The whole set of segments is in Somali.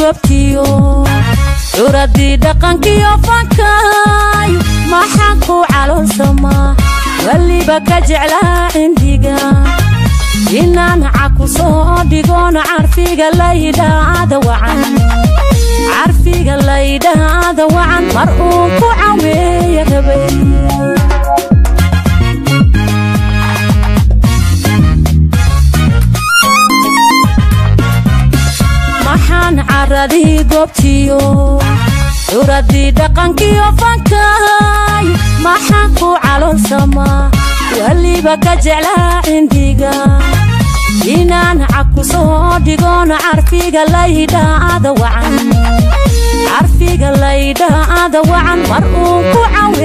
قبتيو عردي دقنكيو فانكاي ما حنكو على السما واللي بكا جعلها عنديقا إنا نعاكو صادقون عارفيقا ليدا هذا وعن عارفيقا ليدا هذا وعن مرؤوكو عوي يا غبي محان عردي قبتيو عردي دقنكيو فانكاي ما حنكو على السما واللي بكا جعلها عنديقا إنا نعاكو صادقون عارفيقا ليدا هذا وعن عارفيقا ليدا هذا وعن مرؤوكو عوي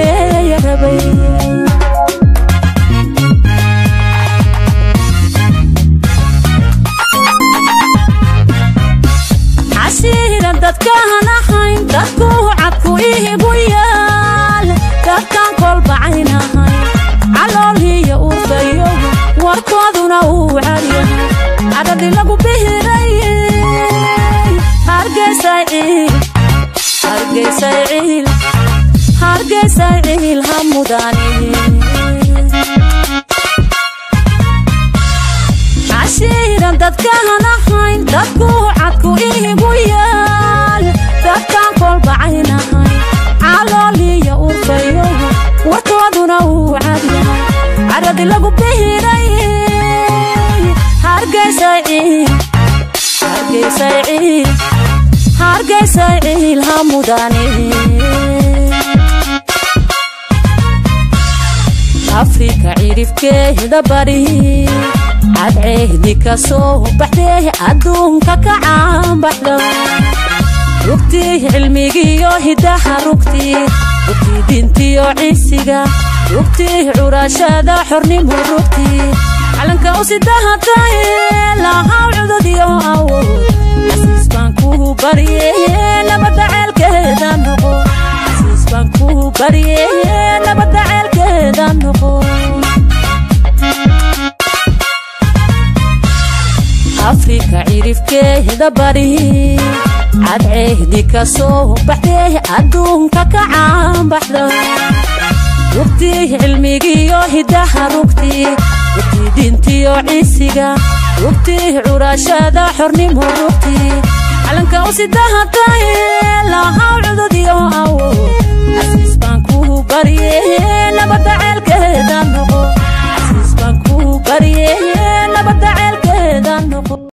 يا غبي عشيرا دادكانا حين دادكو عدكو إيهبويال دادكان كل بعينا حين علولي يوفيو warkooduna uu cariyo adadi lagu bihiray hargeysayil hamudani cashiiran dadkaan ahayn dadku cadku iigu yaal dadkaan kolbacayn ahayn calooliya urfayo warkooduna uu cariyo adadi lagu bihiray hargeysayil hamudani afrika cirifkeeda bari cadceehdi kasoo baxdee adduunka ka caanbaxda rugtii cilmigiyo hidaha rugtii dintiyo ciisiga rugtii curashada xornimo rugtii calanka usidaha tahay lahaw cududyo awo xasiis baan ku bariyey nabada ceelkeeda noqo xasiis baan ku bariyey nabada ceelkeeda noqo afrika cirifkeeda bari cadceehdi kasoo baxdee adduunka ka caanbaxda rugtii cilmigiyo hidaha rugtii dintiyo ciisiga rugtii curashada xornimo rugtii calanka usidaha tahay lahaw cududyo awo xasiis baan ku bariyey nabada ceelka